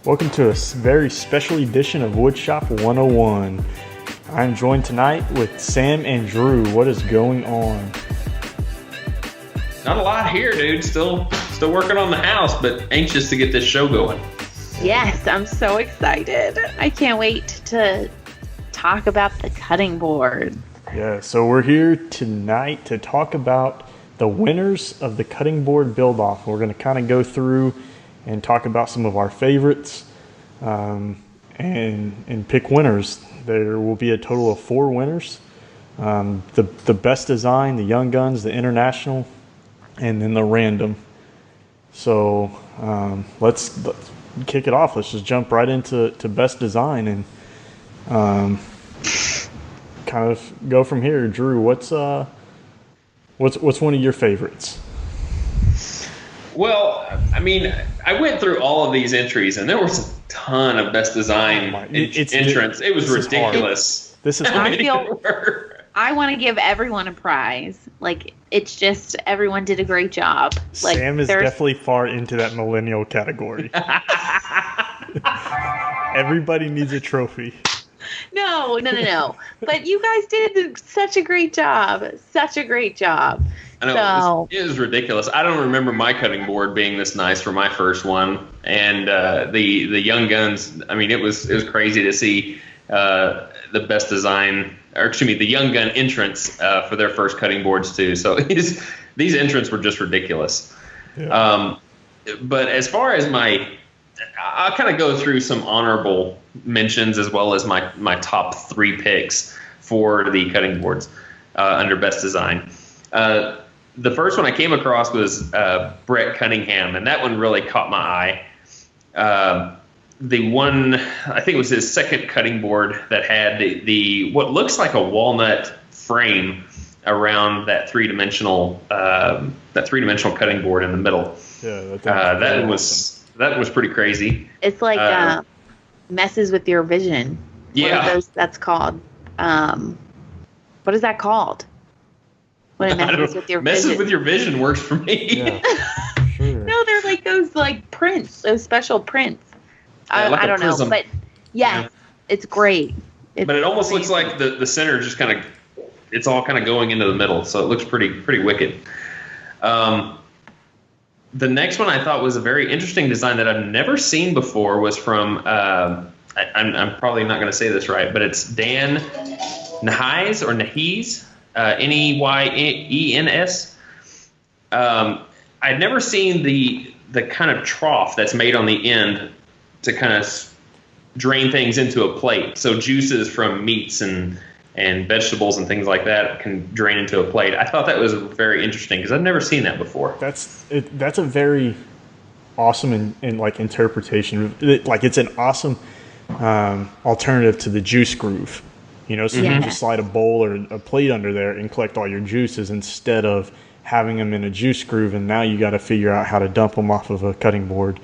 Welcome to a very special edition of Woodshop 101. I'm joined tonight with Sam and Drew. What is going on? Not a lot here, dude. Still working on the house, but anxious to get this show going. Yes, I'm so excited. I can't wait to talk about the cutting board. Yeah, so we're here tonight to talk about the winners of the cutting board build-off. We're going to kind of go through and talk about some of our favorites and pick winners. There will be a total of 4 winners. The best design, the Young Guns, the International, and then the random. So let's kick it off. Let's just jump right into best design and kind of go from here. Drew, what's one of your favorites? Well, I mean, I went through all of these entries, and there was a ton of best design entrants. It was ridiculous. This is hard. I want to give everyone a prize. Like, it's just everyone did a great job. Like, Sam is definitely far into that millennial category. Everybody needs a trophy. No. But you guys did such a great job. Such a great job. I know, it was ridiculous. I don't remember my cutting board being this nice for my first one. And the Young Guns, I mean, it was crazy to see the best design, or excuse me, the Young Gun entrants for their first cutting boards too. So these entrants were just ridiculous. Yeah. But as far as I'll kind of go through some honorable mentions as well as my top 3 picks for the cutting boards under best design. The first one I came across was Brent Cunningham, and that one really caught my eye. The one, I think it was his second cutting board that had the what looks like a walnut frame around that three-dimensional cutting board in the middle. Yeah, that was pretty crazy. It's like messes with your vision. Yeah, what are those, that's called. What is that called? When it messes with your vision. With your vision works for me. Yeah, sure. No, they're like those prints, those special prints. Like I don't know, but yes, It's great. But it almost looks like the center just kind of, it's all kind of going into the middle, so it looks pretty wicked. The next one I thought was a very interesting design that I've never seen before was from, I'm probably not going to say this right, but it's Dan Nehys or Nehys. Neyeens. I'd never seen the kind of trough that's made on the end to kind of drain things into a plate. So juices from meats and vegetables and things like that can drain into a plate. I thought that was very interesting because I've never seen that before. That's a very awesome interpretation. It's an awesome alternative to the juice groove. So you can just slide a bowl or a plate under there and collect all your juices instead of having them in a juice groove, and now you got to figure out how to dump them off of a cutting board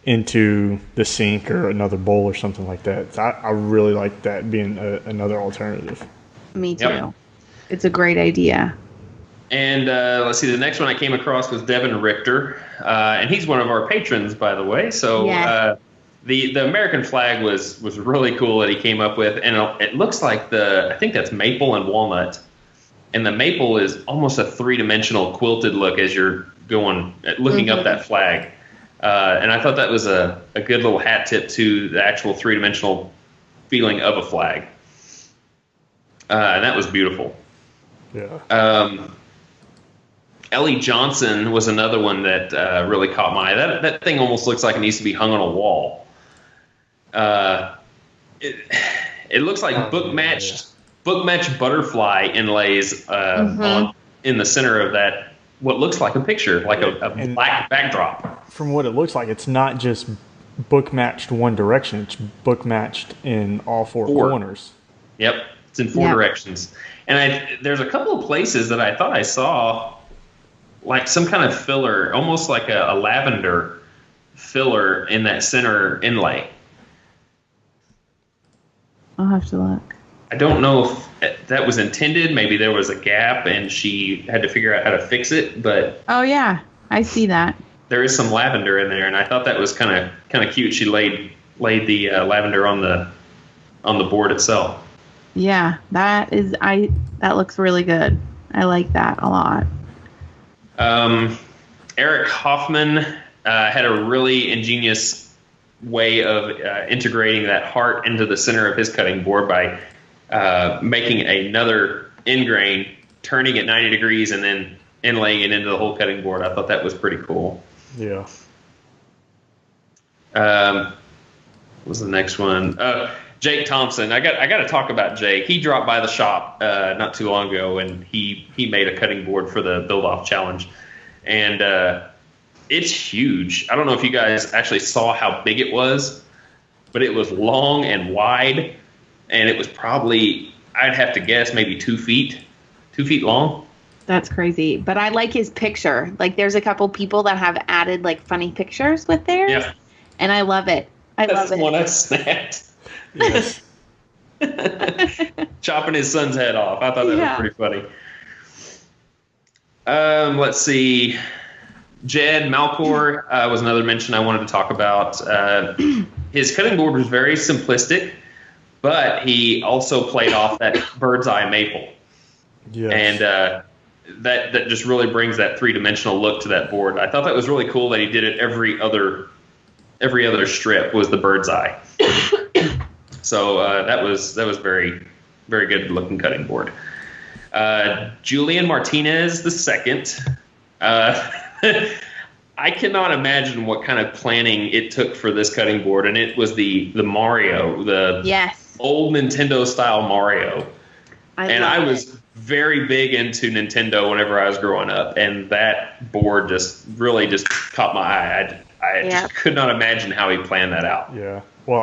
into the sink or another bowl or something like that. So I really like that being another alternative. Me too. Yep. It's a great idea. And let's see, the next one I came across was Devin Richter, and he's one of our patrons, by the way. So. Yes. The American flag was really cool that he came up with, and it looks like I think that's maple and walnut, and the maple is almost a 3-dimensional quilted look as you're looking up that flag, and I thought that was a good little hat tip to the actual 3-dimensional feeling of a flag, and that was beautiful. Yeah. Ellie Johnson was another one that really caught my eye. That thing almost looks like it needs to be hung on a wall. It looks like book matched butterfly inlays in the center of that. What looks like a picture, like a black backdrop. From what it looks like, it's not just book matched one direction; it's book matched in all 4 corners. Yep, it's in 4 directions. And there's a couple of places that I thought I saw like some kind of filler, almost like a lavender filler in that center inlay. I'll have to look. I don't know if that was intended. Maybe there was a gap and she had to figure out how to fix it. But oh yeah, I see that. there is some lavender in there, and I thought that was kind of cute. She laid the lavender on the board itself. Yeah, that looks really good. I like that a lot. Eric Hoffman had a really ingenious way of integrating that heart into the center of his cutting board by making another end grain, turning it 90 degrees, and then inlaying it into the whole cutting board. I thought that was pretty cool. Yeah. What was the next one? Jake Thompson. I got to talk about Jake. He dropped by the shop not too long ago, and he made a cutting board for the Build Off Challenge, and it's huge. I don't know if you guys actually saw how big it was, but it was long and wide, and it was probably, I'd have to guess, maybe 2 feet long. That's crazy. But I like his picture. Like, there's a couple people that have added like funny pictures with theirs. Yeah. And I love it. That's the one I snapped. Yes. Chopping his son's head off. I thought that was pretty funny. Let's see. Jed Malcor was another mention I wanted to talk about. His cutting board was very simplistic, but he also played off that bird's eye maple. Yes. And that just really brings that three-dimensional look to that board. I thought that was really cool that he did it every other strip was the bird's eye. So that was very, very good looking cutting board. Julian Martinez the second. I cannot imagine what kind of planning it took for this cutting board, and it was the Mario, the old Nintendo style Mario. I was very big into Nintendo whenever I was growing up, and that board just caught my eye. I just could not imagine how he planned that out. Yeah. Well,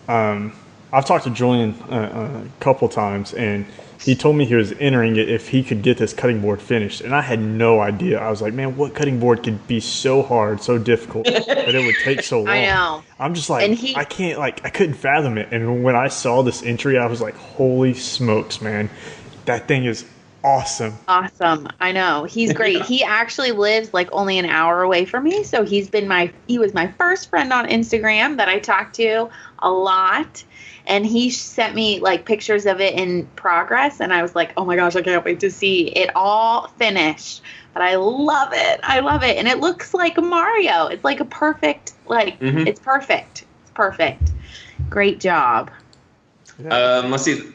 I've talked to Julian a couple times, and he told me he was entering it if he could get this cutting board finished, and I had no idea. I was like, man, what cutting board could be so hard, so difficult, that it would take so long? I know. I'm just like, I couldn't fathom it. And when I saw this entry, I was like, holy smokes, man, that thing is awesome. Awesome. I know. He's great. He actually lives like only an hour away from me, so he was my first friend on Instagram that I talked to a lot. And he sent me like pictures of it in progress, and I was like, oh my gosh, I can't wait to see it all finished. But I love it. And it looks like Mario. It's like a perfect, it's perfect. It's perfect. Great job. Let's see.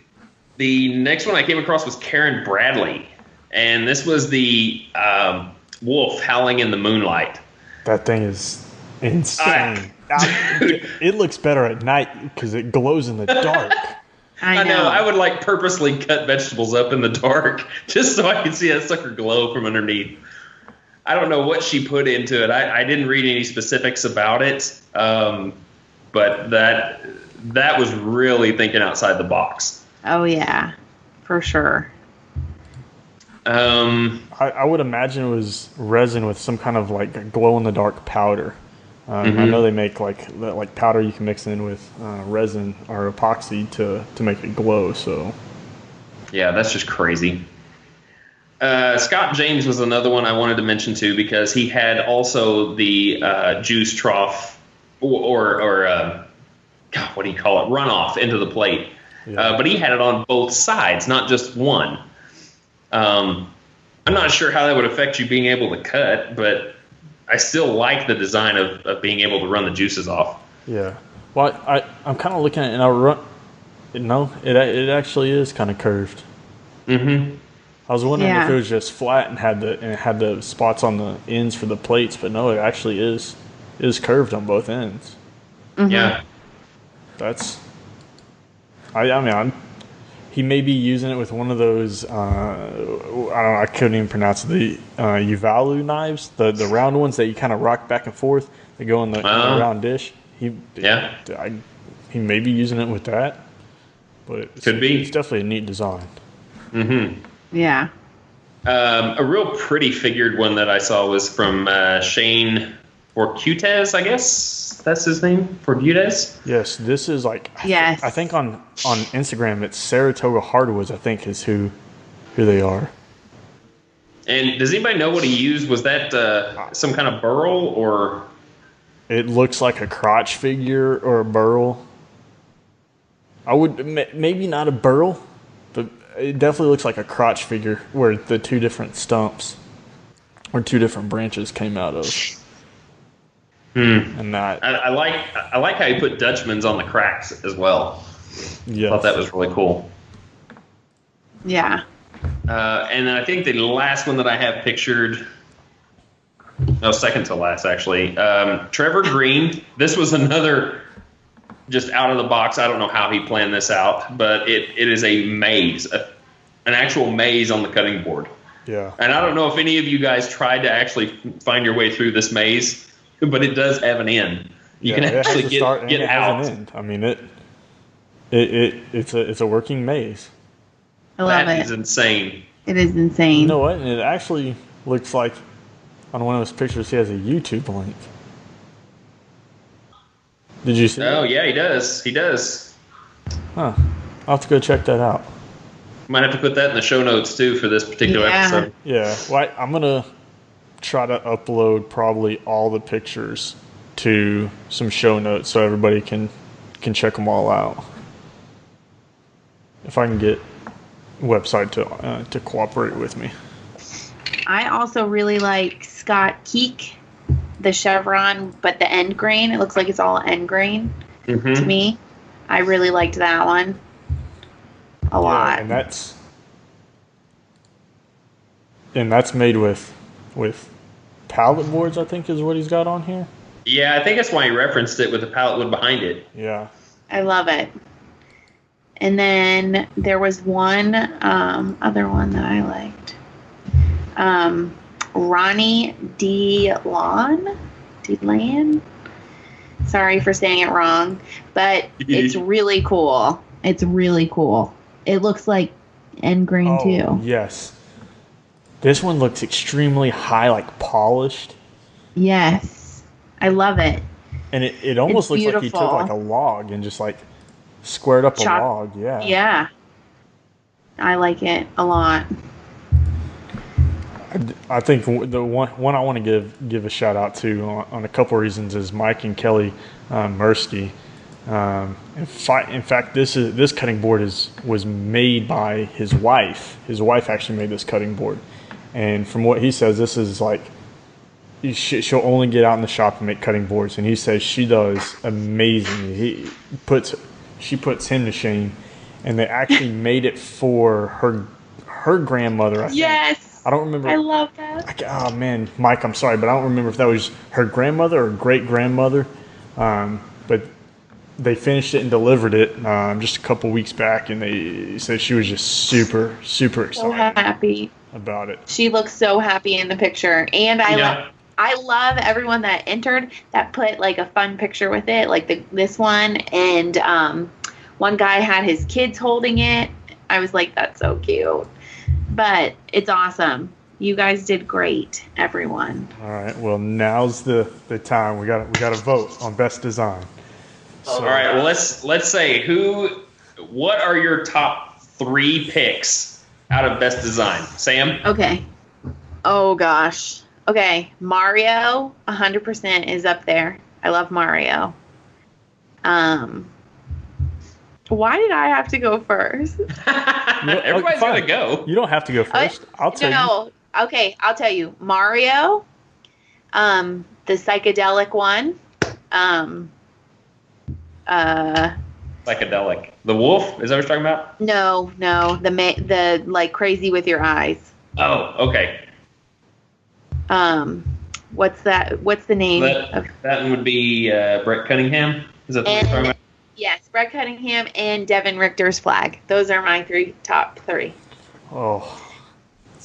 The next one I came across was Karen Bradley, and this was the wolf howling in the moonlight. That thing is insane. It looks better at night because it glows in the dark. I know. I would like purposely cut vegetables up in the dark just so I could see that sucker glow from underneath. I don't know what she put into it. I didn't read any specifics about it, but that was really thinking outside the box. Oh yeah, for sure. I would imagine it was resin with some kind of like glow in the dark powder. I know they make like powder you can mix in with resin or epoxy to make it glow. So yeah, that's just crazy. Scott James was another one I wanted to mention too, because he had also the juice trough or God, what do you call it? Runoff into the plate. Yeah. But he had it on both sides, not just one. I'm not sure how that would affect you being able to cut, but I still like the design of being able to run the juices off. Yeah. Well, I'm kind of looking at it, and it actually is kind of curved. Mm-hmm. I was wondering if it was just flat and had the spots on the ends for the plates, but no, it actually is curved on both ends. Mm-hmm. Yeah. That's. He may be using it with one of those. I couldn't even pronounce it, the Uvalu knives, the round ones that you kind of rock back and forth. They go in the round dish. He may be using it with that, but it's definitely a neat design. Mm-hmm. Yeah. A real pretty figured one that I saw was from Shane Forcutes, I guess. That's his name, Forcutes? Yes, this is like... Yes. I think on Instagram, it's Saratoga Hardwoods, I think, is who they are. And does anybody know what he used? Was that some kind of burl or? It looks like a crotch figure or a burl. I would maybe not a burl, but it definitely looks like a crotch figure where the two different stumps or two different branches came out of. And that I like how you put Dutchman's on the cracks as well. Yeah, I thought that was really cool. Yeah. And then I think the last one that I have pictured, no, second to last actually, Trevor Green. This was another just out of the box. I don't know how he planned this out, but it is a maze, an actual maze on the cutting board. Yeah. And I don't know if any of you guys tried to actually find your way through this maze, but it does have an end. You can actually get out. Has an end. I mean, it's a working maze. I love it. That is insane. It is insane. You know what? And it actually looks like on one of his pictures he has a YouTube link. Did you see Oh, that? yeah, he does. He does. Huh. I'll have to go check that out. Might have to put that in the show notes, too, for this particular episode. Yeah. Well, I'm going to try to upload probably all the pictures to some show notes so everybody can check them all out. If I can get a website to cooperate with me. I also really like Scott Keek, the chevron, but the end grain. It looks like it's all end grain to me. I really liked that one a lot. And that's made with pallet boards, I think is what he's got on here. Yeah, I think that's why he referenced it with the pallet wood behind it. Yeah. I love it. And then there was one other one that I liked. Ronnie DeLan. Sorry for saying it wrong, but it's really cool. It's really cool. It looks like end grain too. Yes. This one looks extremely high, like polished. Yes. I love it. And it almost looks like he took like a log and just like squared up a log. Yeah. Yeah. I like it a lot. I think the one I want to give a shout out to on a couple of reasons is Mike and Kelly Mursky. In fact, this cutting board was made by his wife. His wife actually made this cutting board, and from what he says, this is like she'll only get out in the shop and make cutting boards, and he says she does amazing. She puts him to shame, and they actually made it for her grandmother. I think. Yes. I don't remember. I love that. Oh, man, Mike, I'm sorry, but I don't remember if that was her grandmother or great-grandmother. But they finished it and delivered it just a couple weeks back, and they said she was just super, super excited. So happy about it. She looks so happy in the picture. And I love everyone that entered that put like a fun picture with it, like this one. And one guy had his kids holding it. I was like, that's so cute. But it's awesome. You guys did great, everyone. All right. Well, now's the time. We got to vote on best design. So, all right. Well, let's say what are your top 3 picks out of best design? Sam? Okay. Oh gosh. Okay. Mario 100% is up there. I love Mario. Why did I have to go first? Everybody's going to go. You don't have to go first. I'll tell you. Okay, I'll tell you. Mario, the psychedelic one. Psychedelic. The wolf? Is that what you're talking about? No. The like crazy with your eyes. Oh, okay. What's that? What's the name? That one would be Brent Cunningham. Is that what you're talking about? Yes, Brett Cunningham and Devin Richter's flag. Those are my top 3. Oh.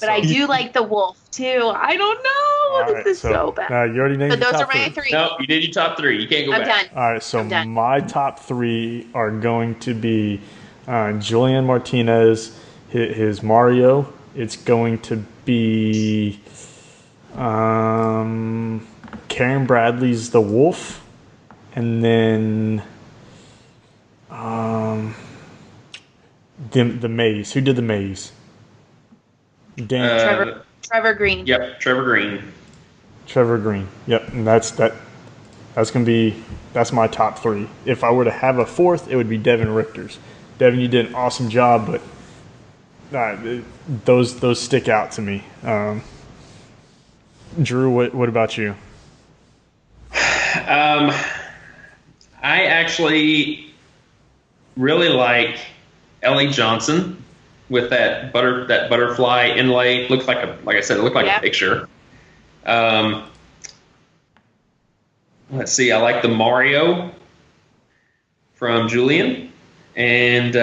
But I do like the wolf, too. I don't know. This is so bad. You already named but your those top are my 3. 3. No, you did your top 3. You can't go back. I'm done. All right, so my top 3 are going to be Julian Martinez, his Mario. It's going to be Karen Bradley's The Wolf. And then the maze. Who did the maze? Trevor Trevor Green. Yep, Trevor Green. Trevor Green. Yep, and that's my top 3. If I were to have a fourth, it would be Devin Richter's. Devin, you did an awesome job, but those stick out to me. Drew, what about you? I actually really like Ellie Johnson with that butterfly inlay. Looks like like I said, it looked like a picture. Let's see. I like the Mario from Julian, and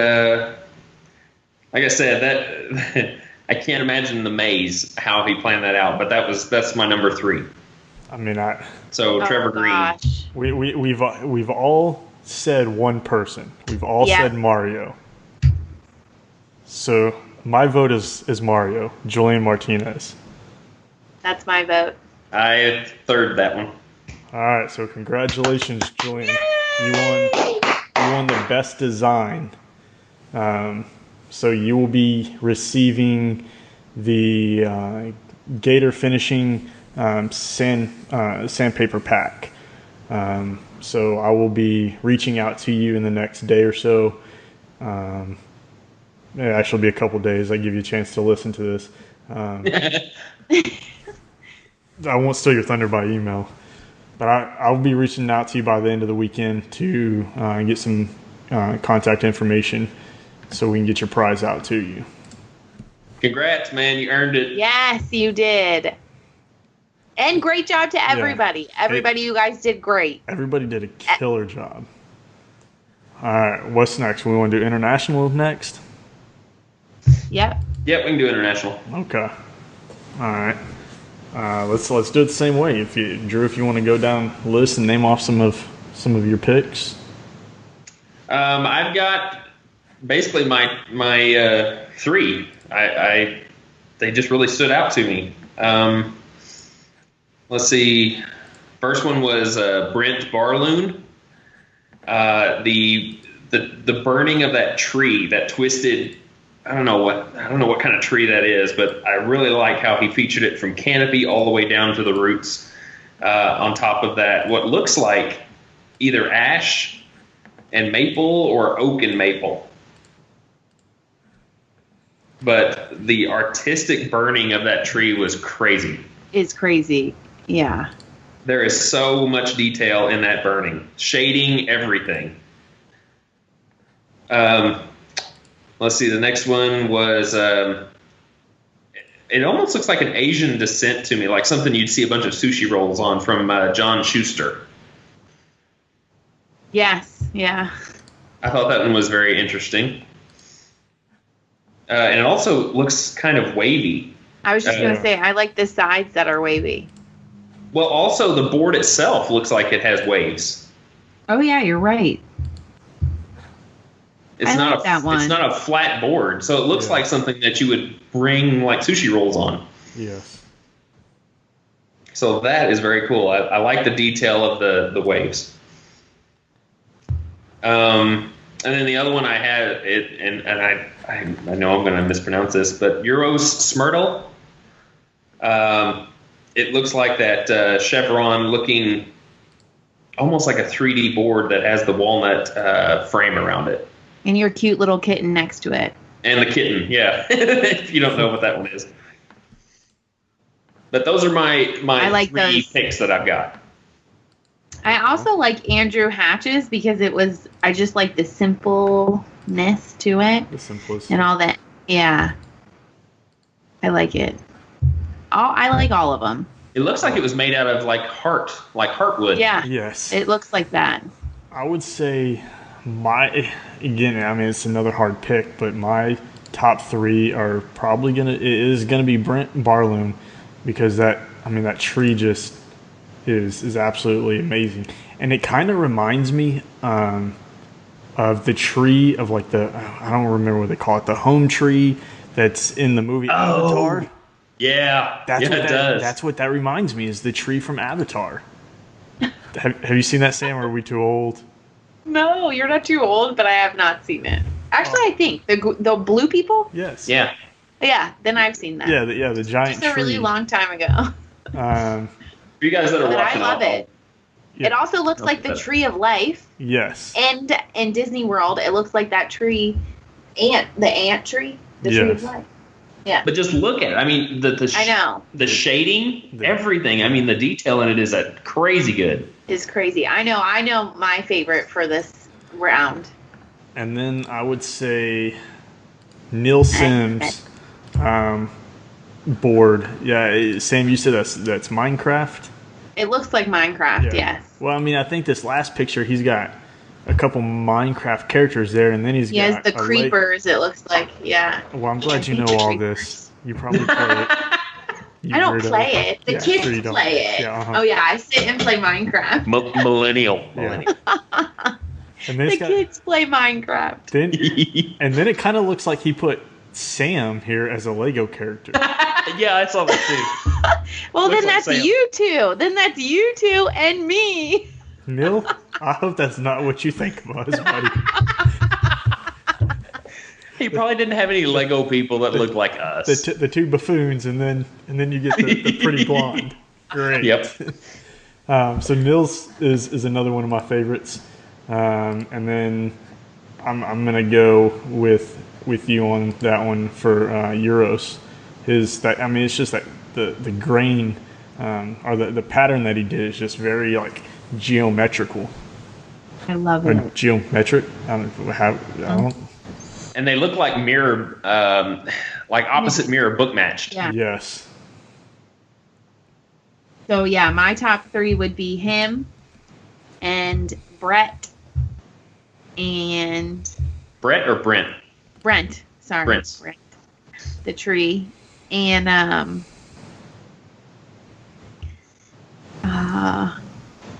like I said, that I can't imagine the maze how he planned that out. But that's my number 3. I mean, Trevor Green. We've all said one person. We've all said Mario. So my vote is Mario, Julian Martinez. That's my vote. I third that one. All right, so congratulations, Julian. You won the best design. So you will be receiving the Gator finishing sandpaper pack. So I will be reaching out to you in the next day or so. It actually be a couple days. I give you a chance to listen to this. I won't steal your thunder by email, but I'll be reaching out to you by the end of the weekend to get some contact information so we can get your prize out to you. Congrats, man. You earned it. Yes, you did. And great job to everybody. Yeah. Everybody, you guys did great. Everybody did a killer job. All right, what's next? We want to do international next? Yep, we can do international. Okay. All right. Let's do it the same way. Drew, if you want to go down the list and name off some of your picks. I've got basically my 3. They just really stood out to me. Let's see. First one was Brent Barloon. The burning of that tree, that twisted. I don't know what kind of tree that is, but I really like how he featured it from canopy all the way down to the roots. On top of that, what looks like either ash and maple or oak and maple. But the artistic burning of that tree was crazy. It's crazy. Yeah. There is so much detail in that burning. Shading, everything. Let's see, the next one was, it almost looks like an Asian descent to me, like something you'd see a bunch of sushi rolls on from John Schuster. Yes, yeah. I thought that one was very interesting. And it also looks kind of wavy. I was just going to say, I like the sides that are wavy. Well, also the board itself looks like it has waves. Oh, yeah, you're right. It's not a flat board, so it looks like something that you would bring like sushi rolls on. Yes. So that is very cool. I like the detail of the waves. And then the other one I had and I know I'm going to mispronounce this, but Euros Smyrtle. It looks like that chevron looking almost like a 3D board that has the walnut frame around it. And your cute little kitten next to it. And the kitten, yeah. If you don't know what that one is. But those are my like 3 those picks that I've got. I also like Andrew Hatch's because I just like the simpleness to it. The simplicity. And all that. Yeah. I like it. I like all of them. It looks like it was made out of like heartwood. Yeah. Yes. It looks like that. I would say it's another hard pick, but my top 3 are probably gonna be Brent Barloon, because that tree just is absolutely amazing, and it kind of reminds me of the tree of like I don't remember what they call it, the home tree that's in the movie Avatar. Yeah, it does. That's what that reminds me, is the tree from Avatar. Have you seen that, Sam, or are we too old? No, you're not too old, but I have not seen it. Actually, I think the blue people. Yes. Yeah. Yeah, then I've seen that. Yeah, the giant Just a tree. really long time ago. For you guys that are But watching, I love it. Yeah. It also looks like the tree of life. Yes. And in Disney World, it looks like that tree, the ant tree, the tree of life. Yeah. But just look at it. I mean, I know. the shading, everything. I mean, the detail in it is crazy good. Is crazy. I know my favorite for this round. And then I would say Neil Sims board. Yeah, Sam, you said that's Minecraft? It looks like Minecraft, yes. Well, I mean, I think this last picture, he's got a couple Minecraft characters there, and then he has the creepers, it looks like, yeah. Well, I'm glad you know all this. You probably play it. I don't play it. The kids play it. Yeah, Oh, yeah, I sit and play Minecraft. Millennial. And the kids play Minecraft. And then it kind of looks like he put Sam here as a Lego character. Yeah, I saw that too. Well, then that's you two. Then that's you two and me. Neil, I hope that's not what you think of us, buddy. He probably didn't have any Lego people that looked like us. The two buffoons, and then you get the pretty blonde. Great. Yep. So Nils is another one of my favorites, and then I'm gonna go with you on that one for Euros. It's just that the grain or the pattern that he did is just very like geometrical. I love it. Or geometric. I don't. And they look like mirror, like opposite mirror book matched. Yeah. Yes. So yeah, my top three would be him and Brett and Brett or Brent? Brent. Sorry. Brent. The tree. And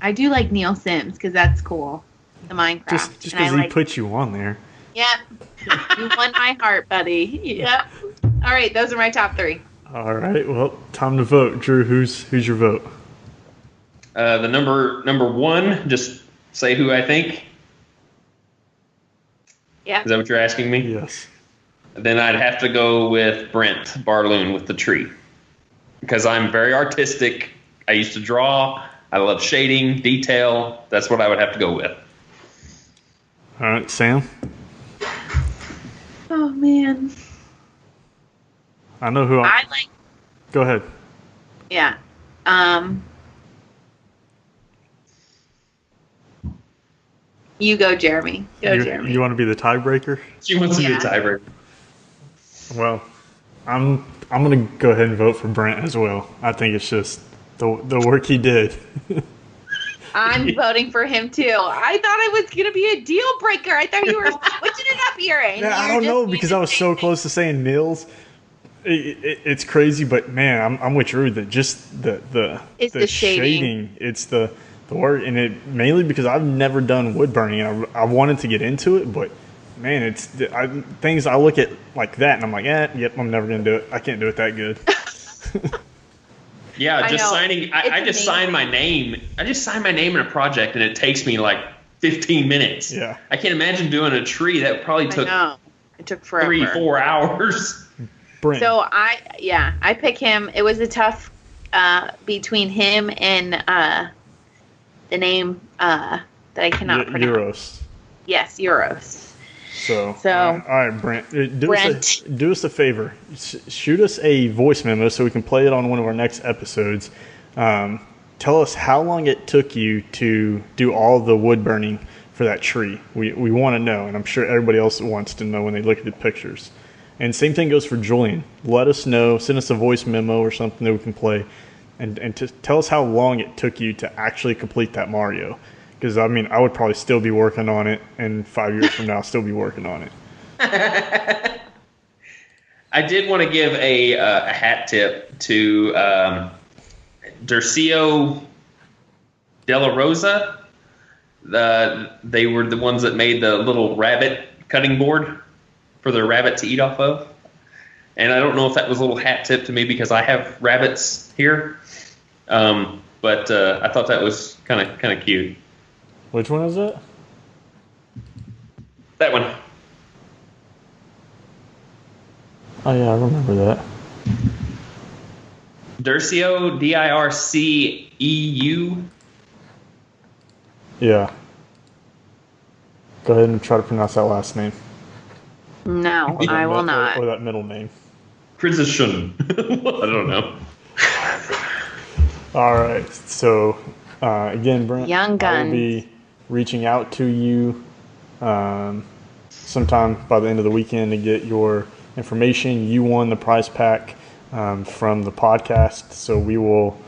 I do like Neil Sims because that's cool. The Minecraft. Just because he put you on there. Yeah. You won my heart, buddy. Yep. All right, those are my top three. All right. Well, time to vote. Drew, who's your vote? The number one. Just say who I think. Yeah. Is that what you're asking me? Yes. Then I'd have to go with Brent Barloon with the tree. Because I'm very artistic. I used to draw. I love shading, detail. That's what I would have to go with. All right, Sam? Oh, man. I know who I like. Go ahead. Yeah. You go, Jeremy. Jeremy. You want to be the tiebreaker? She wants to be the tiebreaker. Well, I'm gonna go ahead and vote for Brent as well. I think it's just the work he did. I'm voting for him too. I thought it was gonna be a deal breaker. I thought you were switching it up here. Yeah, I don't know because I was so close to saying Nils. It's crazy, but man, I'm with Drew that just the shading. It's the work, and it mainly because I've never done wood burning, and I wanted to get into it, but man, it's things I look at like that, and I'm like, yep, I'm never gonna do it. I can't do it that good. Yeah, just signing. I just signed my name. I just signed my name in a project, and it takes me like 15 minutes. Yeah, I can't imagine doing a tree that probably took. It took forever. 3-4 hours. Brent. So I pick him. It was a tough between him and the name that I cannot pronounce. Euros. Yes, Euros. So all right, Brent. Do us a favor. Shoot us a voice memo so we can play it on one of our next episodes. Tell us how long it took you to do all the wood burning for that tree. We want to know, and I'm sure everybody else wants to know when they look at the pictures. And same thing goes for Julian. Let us know. Send us a voice memo or something that we can play, and to tell us how long it took you to actually complete that Mario. Because, I mean, I would probably still be working on it, and 5 years from now, I'll still be working on it. I did want to give a hat tip to Dercio Della Rosa. They were the ones that made the little rabbit cutting board for their rabbit to eat off of. And I don't know if that was a little hat tip to me because I have rabbits here. But I thought that was kind of cute. Which one is it? That one. Oh yeah, I remember that. Dirceu, Dirceu. Yeah. Go ahead and try to pronounce that last name. No, I will not. Or that middle name. Precision. I don't know. All right. So, again, Brent, Young Guns. I will be reaching out to you sometime by the end of the weekend to get your information. You won the prize pack from the podcast, so we will.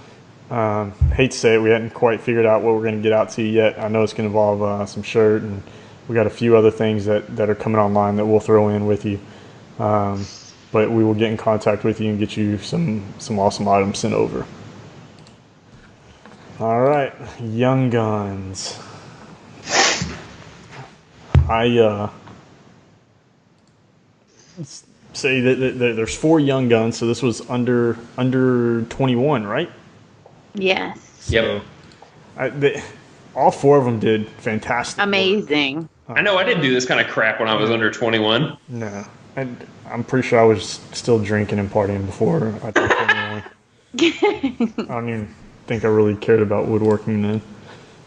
Hate to say it, we hadn't quite figured out what we're going to get out to you yet. I know it's going to involve some shirt, and we got a few other things that are coming online that we'll throw in with you. But we will get in contact with you and get you some awesome items sent over. All right, Young Guns. I say that there's 4 Young Guns, so this was under 21, right? Yes. So, yep. All 4 of them did fantastic. Amazing. I know I didn't do this kind of crap when I was under 21. No. I'm pretty sure I was still drinking and partying before I turned 21. I don't even think I really cared about woodworking then.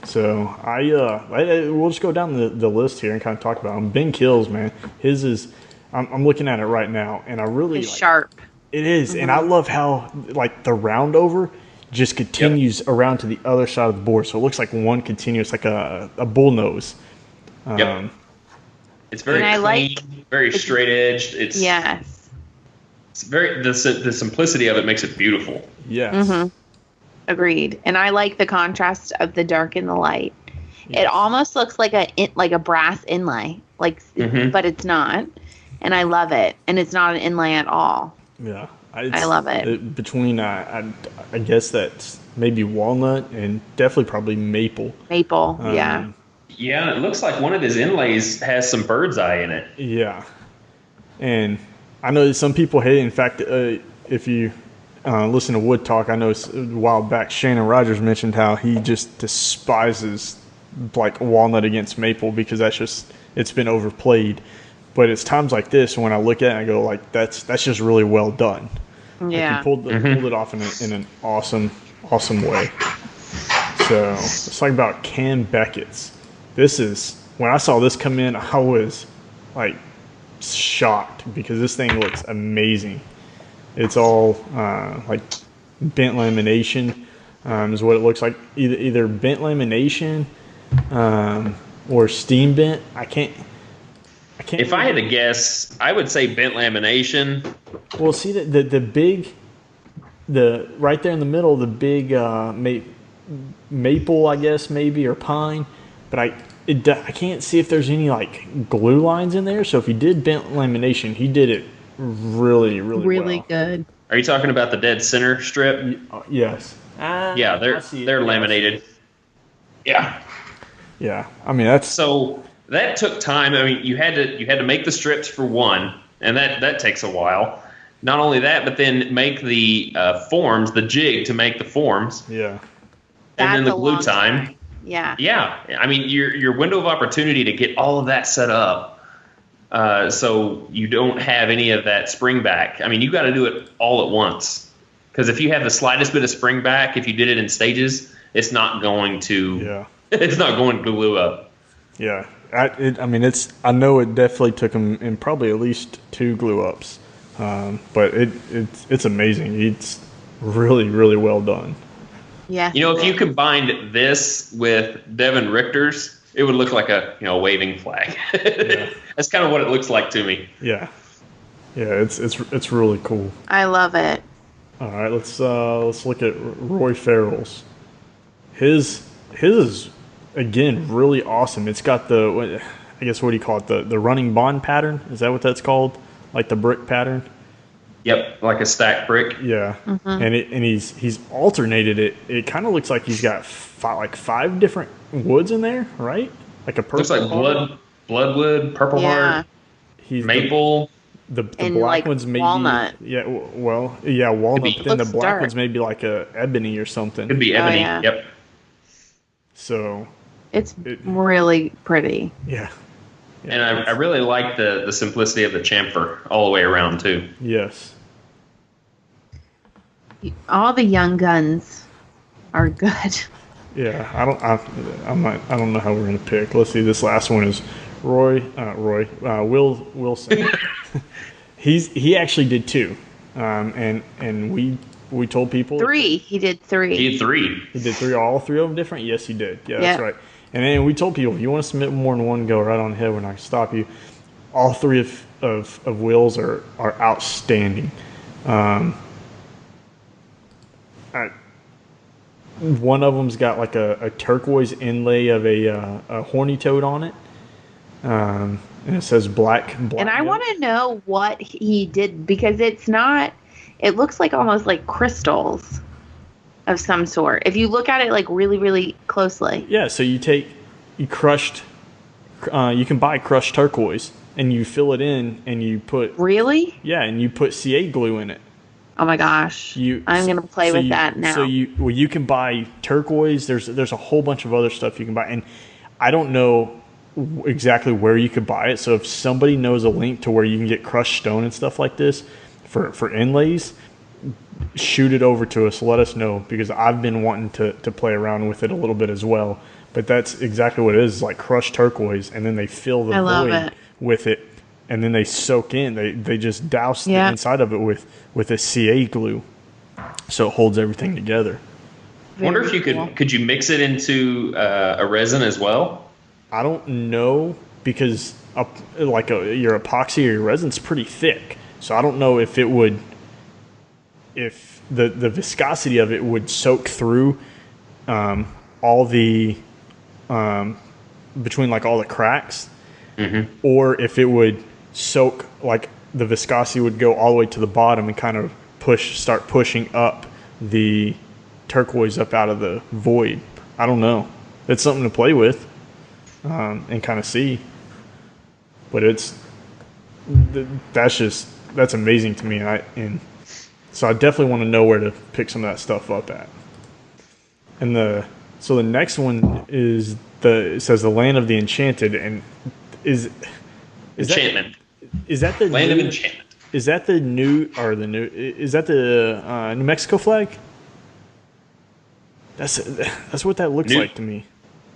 So we'll just go down the list here and kind of talk about them. Ben Kills, man. His is, I'm looking at it right now, and I really it's sharp. It is, and I love how the round over just continues around to the other side of the board, so it looks like one continuous, like a bull nose. Yep. It's very clean, very straight edged. It's It's very the simplicity of it makes it beautiful. Yes. Mm-hmm. Agreed. And I like the contrast of the dark and the light. Yes. It almost looks like a brass inlay, but it's not. And I love it. And it's not an inlay at all. Yeah. I love it. Between, I guess that's maybe walnut and definitely probably maple. Maple, yeah. Yeah, it looks like one of his inlays has some bird's eye in it. Yeah. And I know that some people hate it. In fact, if you listen to Wood Talk, I know a while back Shannon Rogers mentioned how he just despises walnut against maple because it's been overplayed. But it's times like this when I look at it, I go that's just really well done. Yeah, he pulled it off in an awesome way. So let's talk about Cam Beckett's. This is, when I saw this come in, I was shocked because this thing looks amazing. It's all bent lamination is what it looks like. Either bent lamination or steam bent. I can't. If I had to guess, I would say bent lamination. Well, see the big, right there in the middle, the big maple, I guess maybe, or pine, but I can't see if there's any glue lines in there. So if he did bent lamination, he did it really well. Good. Are you talking about the dead center strip? Yes. Yeah, they're laminated. Yeah. Yeah. I mean that's so. That took time. I mean, you had to make the strips for one, and that takes a while. Not only that, but then make the forms, the jig to make the forms. Yeah. And then the glue time. Yeah. Yeah. I mean, your window of opportunity to get all of that set up, so you don't have any of that spring back. I mean, you got to do it all at once, because if you have the slightest bit of spring back, if you did it in stages, it's not going to. Yeah. It's not going to glue up. Yeah. I know it definitely took him in probably at least 2 glue ups, but it's amazing. It's really well done. Yeah. If you combined this with Devin Richter's, it would look like a waving flag. Yeah. That's kind of what it looks like to me. Yeah. Yeah, it's really cool. I love it. All right, let's look at Roy Farrell's. His is, again, really awesome. It's got what do you call it? The running bond pattern? Is that what that's called? Like the brick pattern? Yep, like a stacked brick. Yeah, and he's alternated it. It kind of looks like he's got 5 different woods in there, right? Like a purple. Looks like bloodwood, purple heart, maple. The black ones maybe walnut. Yeah, walnut. Then the black ones maybe like a ebony or something. Could be ebony. Yeah. Yep. So it's really pretty. Yeah, And I really like the simplicity of the chamfer all the way around too. Yes. All the young guns are good. Yeah, I don't know how we're gonna pick. Let's see. This last one is Will Wilson. He actually did 2, and we told people 3. He did 3. He did 3. He did 3. All 3 of them different. Yes, he did. Yeah, that's right. And then we told people if you want to submit more than one, go right on ahead. We're not gonna stop you. All 3 of Will's are outstanding. One of them's got like a turquoise inlay of a horny toad on it, and it says black. And I want to know what he did, because it's not. It looks like almost like crystals of some sort if you look at it like really, really closely. Yeah. So you can buy crushed turquoise and you fill it in and you put. Really? Yeah, and you put CA glue in it. Oh my gosh! I'm gonna play with that now. So you can buy turquoise. There's a whole bunch of other stuff you can buy, and I don't know exactly where you could buy it. So if somebody knows a link to where you can get crushed stone and stuff like this for inlays, shoot it over to us. Let us know, because I've been wanting to play around with it a little bit as well. But that's exactly what it is. It's like crushed turquoise, and then they fill the void with it. And then they soak in. They just douse the inside of it with a CA glue, so it holds everything together. I wonder if you could you mix it into a resin as well? I don't know, because your epoxy or your resin's pretty thick, so I don't know if it would, if the viscosity of it would soak through all the between like all the cracks, or if it would soak, like the viscosity would go all the way to the bottom and kind of start pushing up the turquoise up out of the void. I don't know. It's something to play with and kind of see. But that's amazing to me, and so I definitely want to know where to pick some of that stuff up at. And so the next one is it says the Land of the Enchanted, and is Enchantment. Is that the Land of Enchantment? Is that the New Mexico flag? That's what that looks like to me.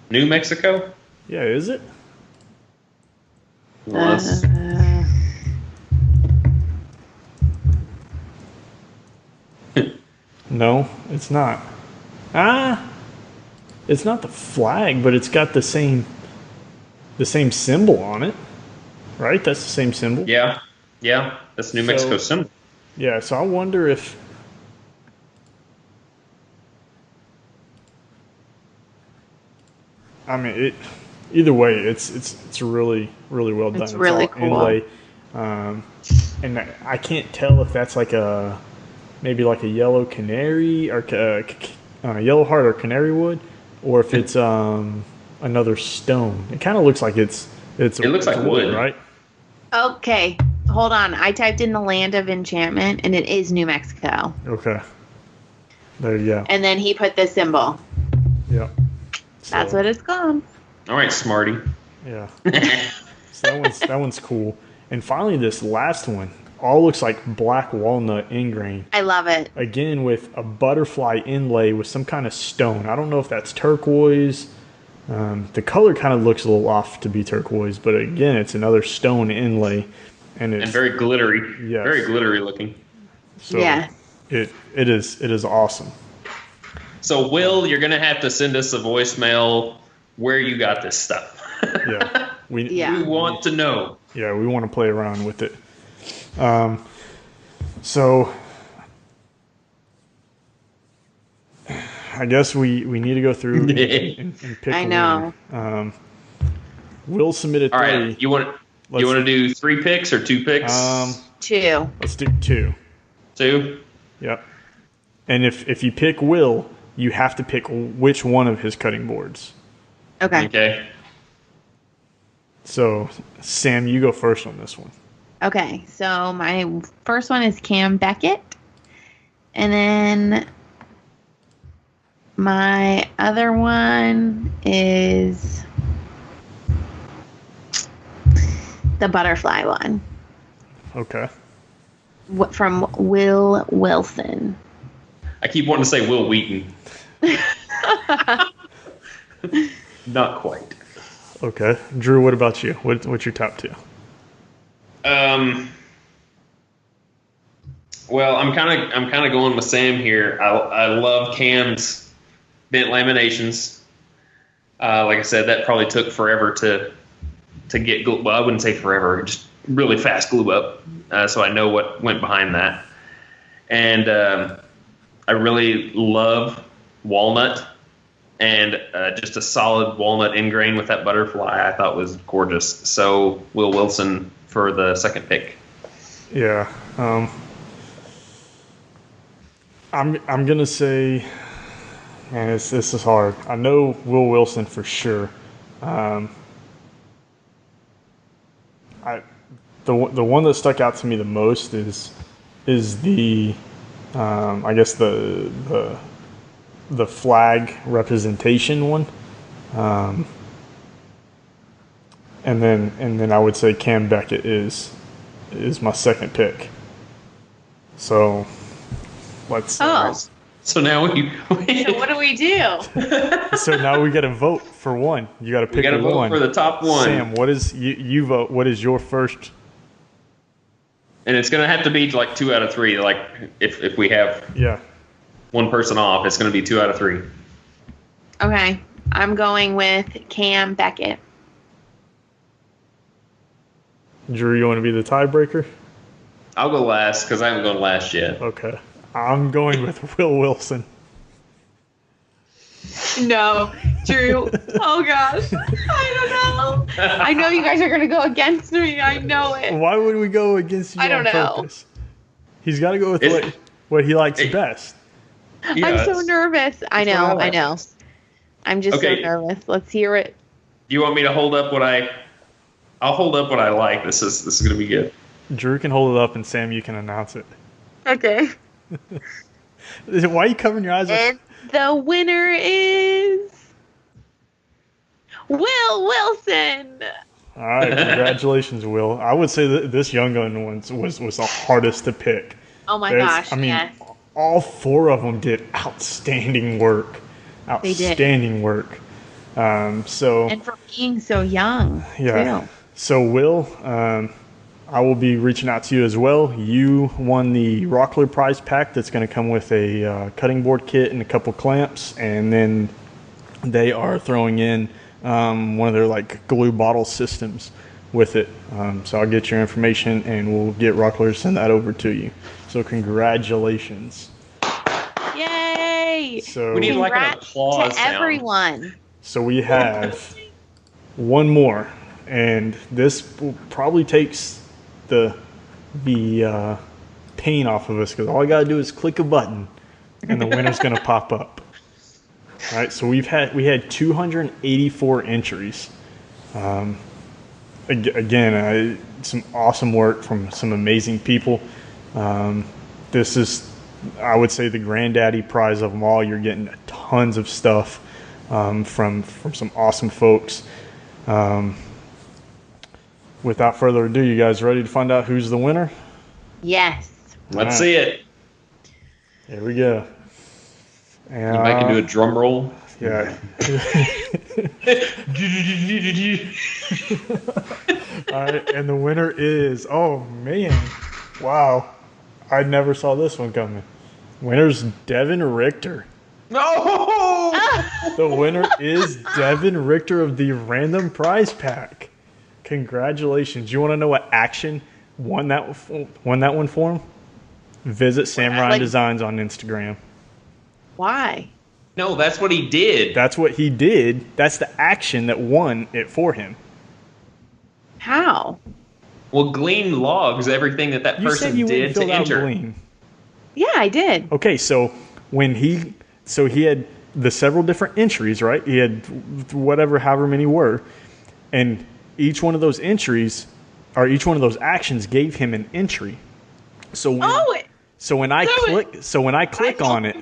New Mexico? Yeah, is it? Was. No, it's not. It's not the flag, but it's got the same symbol on it. Right? That's the same symbol? Yeah. That's New Mexico symbol. Yeah, so I wonder if... I mean, either way, it's really, really well done. It's really cool. Inlay. And I can't tell if that's like maybe like a yellow canary or yellow heart or canary wood, or if it's another stone. It kind of looks like it looks like wood, right? Okay, hold on. I typed in the Land of Enchantment, and it is New Mexico. Okay. There you go. And then he put the symbol. Yep. That's what it's called. All right, Smarty. Yeah. So that one's cool. And finally, this last one all looks like black walnut ingrain. I love it. Again, with a butterfly inlay with some kind of stone. I don't know if that's turquoise. The color kind of looks a little off to be turquoise, but again, it's another stone inlay, and very glittery. Yes. Very glittery looking. So it is awesome. So Will, you're gonna have to send us a voicemail where you got this stuff. Yeah, we want to know. Yeah, we want to play around with it. So I guess we need to go through and pick. I know. Will submitted 3. All right, you want to do 3 picks or 2 picks? 2. Let's do 2. 2. Yep. And if you pick Will, you have to pick which one of his cutting boards. Okay. So, Sam, you go first on this one. Okay, so my first one is Cam Becket, and then my other one is The butterfly one. Okay. From Will Wilson. I keep wanting to say Will Wheaton. Not quite. Okay. Drew, what about you? What's your top two? Well, I'm kind of going with Sam here. I love Cam's bent laminations. Like I said, that probably took forever to get glue. Well, I wouldn't say forever, just really fast glue up. So I know what went behind that. And I really love walnut, and just a solid walnut ingrain with that butterfly I thought was gorgeous. So Will Wilson for the second pick. Yeah. I'm gonna say, man, this is hard. I know Will Wilson for sure. The one that stuck out to me the most is the I guess the flag representation one, and then I would say Cam Becket is my second pick. So let's. So now So what do we do? So now we got to vote for one. You got to pick one. We got to vote for the top one. Sam, what is you vote? What is your first? And it's going to have to be like 2 out of 3. Like if we have one person off, it's going to be 2 out of 3. Okay. I'm going with Cam Becket. Drew, you want to be the tiebreaker? I'll go last because I haven't gone last yet. Okay. I'm going with Will Wilson. No, Drew. Oh gosh, I don't know. I know you guys are gonna go against me. I know it. Why would we go against you on purpose? He's got to go with what he likes best. Yeah, I'm so nervous. I know. I'm just so nervous. Let's hear it. Do you want me to hold up what I'll hold up what I like. This is gonna be good. Drew can hold it up, and Sam, you can announce it. Okay. Why are you covering your eyes? And the winner is Will Wilson. All right, congratulations, Will. I would say that this young gun one was the hardest to pick. Oh my gosh! Yes. All 4 of them did outstanding work. Outstanding work. And for being so young. Yeah. Too. So Will, I will be reaching out to you as well. You won the Rockler prize pack that's going to come with a cutting board kit and a couple clamps, and then they are throwing in one of their like glue bottle systems with it. So I'll get your information and we'll get Rockler to send that over to you. So congratulations. Yay! So we need like an applause to everyone. So we have one more, and this probably takes the pain off of us because all I gotta do is click a button and the winner's gonna pop up. All right, so we had 284 entries. Again, some awesome work from some amazing people. This is, I would say, the granddaddy prize of them all. You're getting tons of stuff from some awesome folks. Without further ado, you guys ready to find out who's the winner? Yes. Let's see it. Here we go. And, you might can do a drum roll. Yeah. All right, and the winner is, oh man, wow. I never saw this one coming. Winner's Devin Richter. No! The winner is Devin Richter of the Random Prize Pack. Congratulations. You want to know what action won that one for him? Visit Sam Ryan Designs on Instagram. Why? No, that's what he did. That's what he did. That's the action that won it for him. How? Well, Glean logs everything that person did to enter. Glean. Yeah, I did. Okay, so he had the several different entries, right? He had however many were, and each one of those entries, or each one of those actions, gave him an entry. So So when I click on it,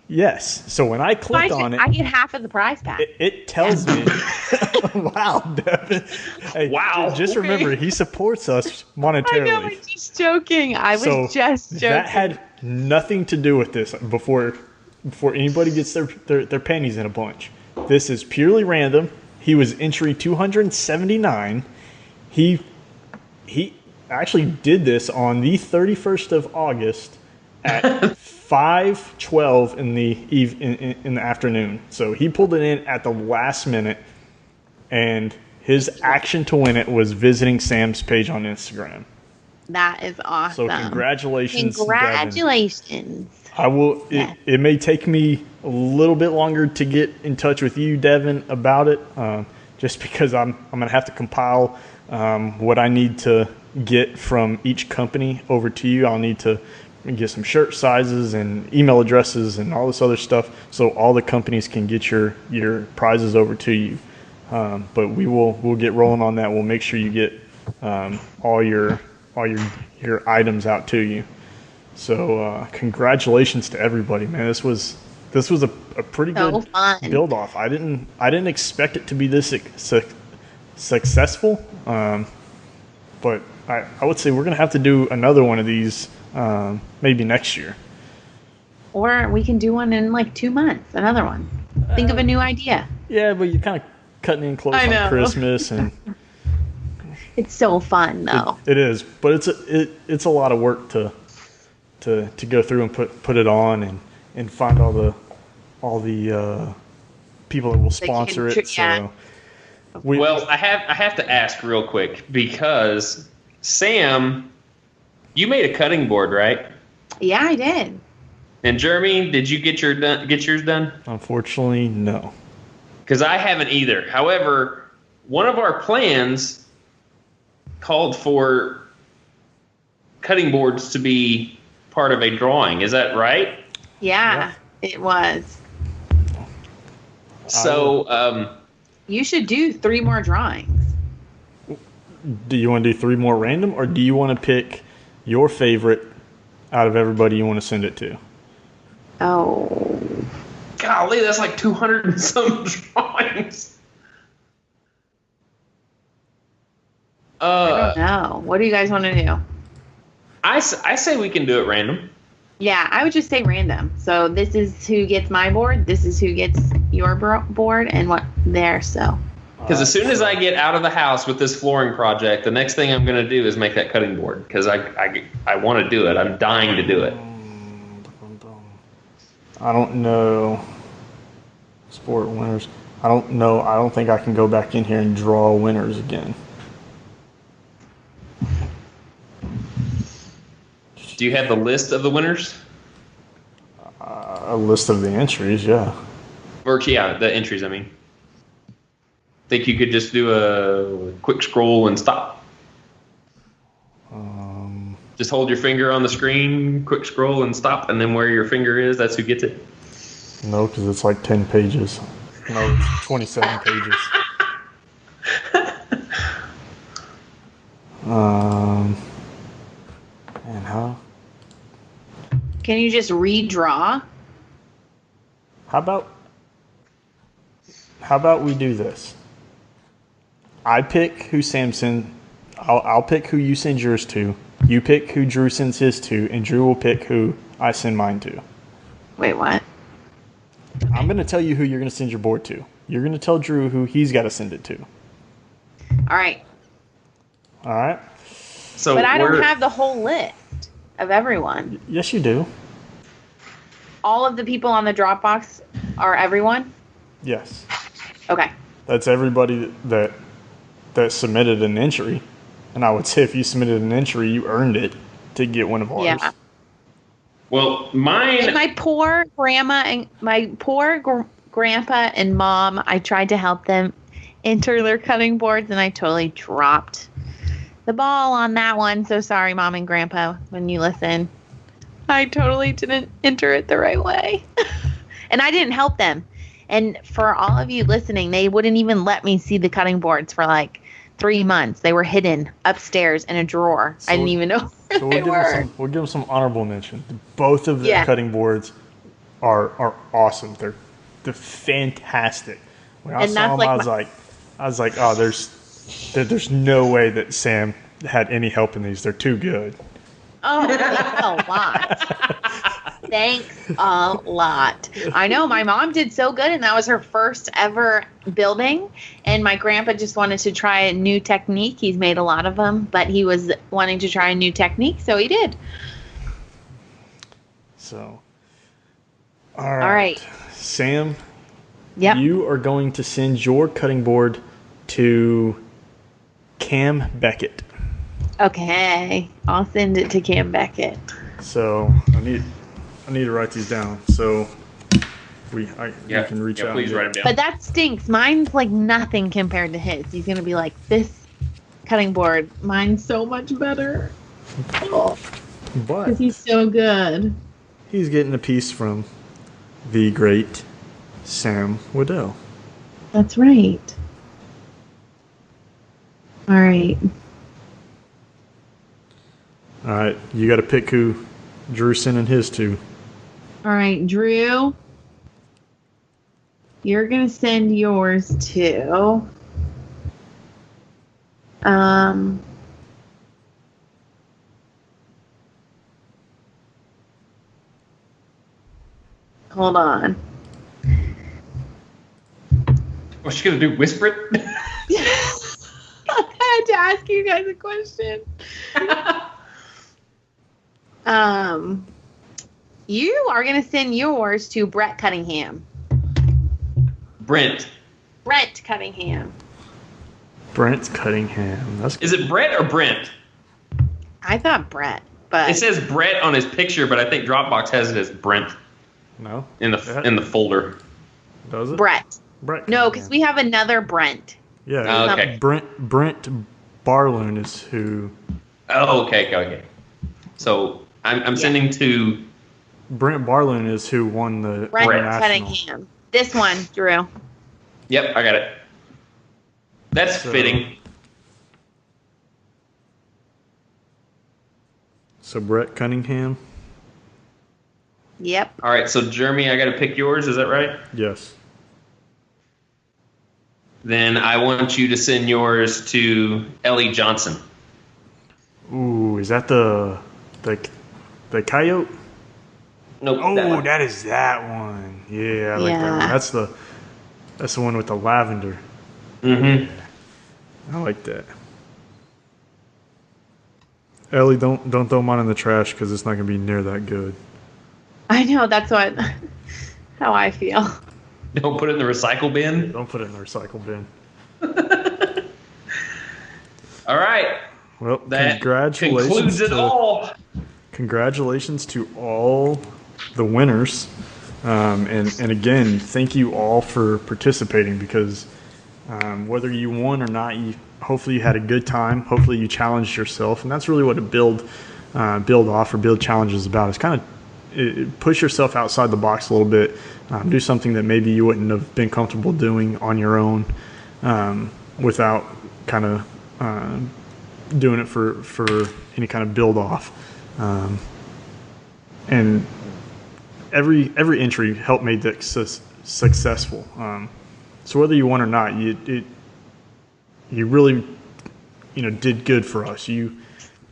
yes. So when I click on it, I get half of the prize pack. It tells me. Wow, Devin. Hey, wow. Just remember, he supports us monetarily. I know, I'm just joking. I was just joking. That had nothing to do with this before anybody gets their pennies in a bunch. This is purely random. He was entry 279. He actually did this on the 31st of August at 5:12 in the afternoon. So he pulled it in at the last minute, and his action to win it was visiting Sam's page on Instagram. That is awesome. So congratulations. Devin. I will. It may take me a little bit longer to get in touch with you, Devin, about it, just because I'm gonna have to compile what I need to get from each company over to you. I'll need to get some shirt sizes and email addresses and all this other stuff, so all the companies can get your prizes over to you. But we'll get rolling on that. We'll make sure you get all your items out to you. So congratulations to everybody, man. This was a pretty good build off. I didn't expect it to be this successful, but I would say we're gonna have to do another one of these maybe next year. Or we can do one in like 2 months. Another one. Think of a new idea. Yeah, but you're kind of cutting in close on Christmas, and it's so fun though. It is, but it's a lot of work to go through and put it on and find all the people that will sponsor it. So I have to ask real quick, because Sam, you made a cutting board, right? Yeah, I did. And Jeremy, did you get yours done? Unfortunately, no. Because I haven't either. However, one of our plans called for cutting boards to be part of a drawing. Is that right? Yeah. It was. So, you should do 3 more drawings. Do you want to do 3 more random, or do you want to pick your favorite out of everybody you want to send it to? Oh. Golly, that's like 200 and some drawings. I don't know. What do you guys want to do? I say we can do it random. Yeah, I would just say random. So this is who gets my board, this is who gets your board, and what there. So. Because as soon as I get out of the house with this flooring project, the next thing I'm going to do is make that cutting board, because I want to do it. I'm dying to do it. I don't know. Sport winners. I don't know. I don't think I can go back in here and draw winners again. Do you have the list of the winners? A list of the entries, yeah. Or, yeah, the entries, I mean. Think you could just do a quick scroll and stop? Just hold your finger on the screen, quick scroll and stop, and then where your finger is, that's who gets it? No, because it's like 10 pages. No, it's 27 pages. And how? Can you just redraw? How about we do this? I pick who Samson. I'll pick who you send yours to. You pick who Drew sends his to, and Drew will pick who I send mine to. Wait, what? I'm going to tell you who you're going to send your board to. You're going to tell Drew who he's got to send it to. All right. All right. So, but I don't have the whole list of everyone. Yes, you do. All of the people on the Dropbox are everyone? Yes. Okay. That's everybody that submitted an entry. And I would say if you submitted an entry, you earned it to get one of ours. Yeah. Well, mine... And my poor grandma and my poor grandpa and mom, I tried to help them enter their cutting boards, and I totally dropped the ball on that one. So sorry, Mom and Grandpa, when you listen. I totally didn't enter it the right way. And I didn't help them. And for all of you listening, they wouldn't even let me see the cutting boards for like 3 months. They were hidden upstairs in a drawer. So I didn't even know where So they were. we'll give them some honorable mention. Both of their cutting boards are awesome. They're fantastic. When I saw them, I was like, oh, there's no way that Sam had any help in these. They're too good. Oh, thanks a lot. Thanks a lot. I know my mom did so good, and that was her first ever building. And my grandpa just wanted to try a new technique. He's made a lot of them, but he was wanting to try a new technique, so he did. So, all right. Sam, you are going to send your cutting board to Cam Becket. Okay, I'll send it to Cam Becket. So I need to write these down. So you can reach out. Please write them down. But that stinks. Mine's like nothing compared to his. He's gonna be like, this cutting board. Mine's so much better. But because he's so good. He's getting a piece from the great Sam Waddell. That's right. All right. All right, you got to pick who Drew's sending his to. All right, Drew. You're going to send yours to... Hold on. What's she going to do, whisper it? I had to ask you guys a question. You are going to send yours to Brett Cunningham. Brent Cunningham. Brent Cunningham. That's good. Is it Brett or Brent? I thought Brett, but it says Brett on his picture, but I think Dropbox has it as Brent. No. In the folder. Does it? Brett. Brett. No, because we have another Brent. Yeah. Okay. Brent Barloon is who. Oh, okay. So I'm sending to. Brent Barloon is who won the Brent international. Cunningham. This one, Drew. Yep, I got it. That's fitting. So Brett Cunningham. Yep. All right, so Jeremy, I got to pick yours. Is that right? Yes. Then I want you to send yours to Ellie Johnson. Ooh, is that the coyote? Nope. Oh, that is that one. Yeah, I like that one. That's the one with the lavender. Mm-hmm. I like that. Ellie, don't throw mine in the trash because it's not gonna be near that good. I know, that's how I feel. Don't put it in the recycle bin. Don't put it in the recycle bin. All right. Well, that concludes it all. Congratulations to all the winners. And again, thank you all for participating because whether you won or not, hopefully you had a good time. Hopefully you challenged yourself. And that's really what a build challenge is about. It's kind of push yourself outside the box a little bit. Do something that maybe you wouldn't have been comfortable doing on your own without kind of doing it for any kind of build off. And every entry helped made this successful. So whether you won or not, you really did good for us.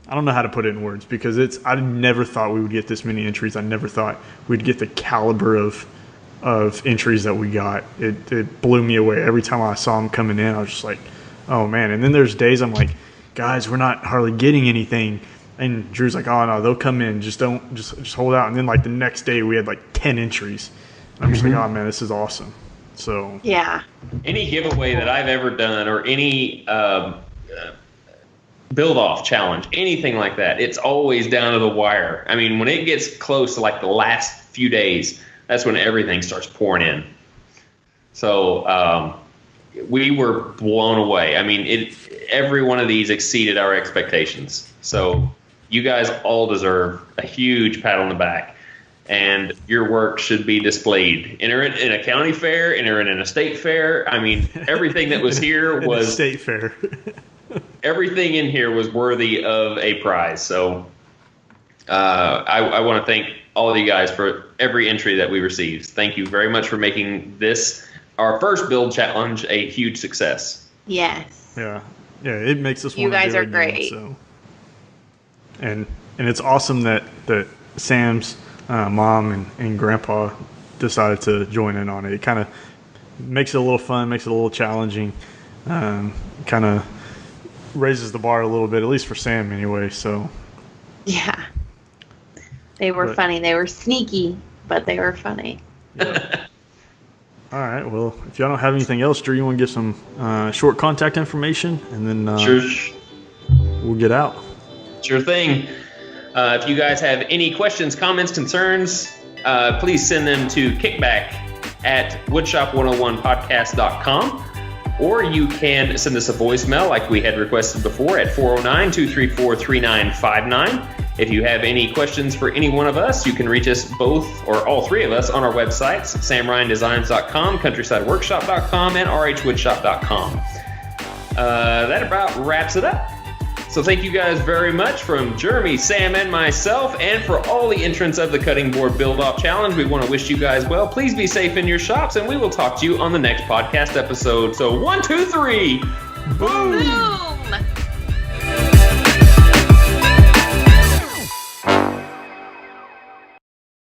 I don't know how to put it in words because I never thought we would get this many entries. I never thought we'd get the caliber of entries that we got. It blew me away. Every time I saw them coming in, I was just like, oh man. And then there's days I'm like, guys, we're not hardly getting anything. And Drew's like, oh no, they'll come in. Just hold out. And then like the next day we had like 10 entries. And I'm just like, oh man, this is awesome. So yeah. Any giveaway that I've ever done or any build-off challenge, anything like that, it's always down to the wire. I mean, when it gets close to like the last few days, that's when everything starts pouring in. So we were blown away. I mean, every one of these exceeded our expectations. So you guys all deserve a huge pat on the back. And your work should be displayed. Enter it in a county fair, enter it in a state fair. I mean, everything that was here was state fair. everything in here was worthy of a prize. So I want to thank all of you guys for every entry that we received. Thank you very much for making this, our first build challenge, a huge success. Yes. Yeah, it makes us want to do it. You guys are again, great. So. And it's awesome that Sam's mom and grandpa decided to join in on it. It kind of makes it a little fun, makes it a little challenging, kind of raises the bar a little bit, at least for Sam anyway. So yeah, they were funny. They were sneaky, but they were funny. Yeah. All right. Well, if y'all don't have anything else, Drew, you want to give some short contact information, and then sure. We'll get out. Sure thing. If you guys have any questions, comments, concerns, please send them to kickback@woodshop101podcast.com, or you can send us a voicemail like we had requested before at 409-234-3959. If you have any questions for any one of us, you can reach us both or all three of us on our websites, samryandesigns.com, countrysideworkshop.com, and rhwoodshop.com. That about wraps it up. So thank you guys very much from Jeremy, Sam, and myself, and for all the entrants of the Cutting Board Build-Off Challenge. We want to wish you guys well. Please be safe in your shops, and we will talk to you on the next podcast episode. So 1, 2, 3. Boom!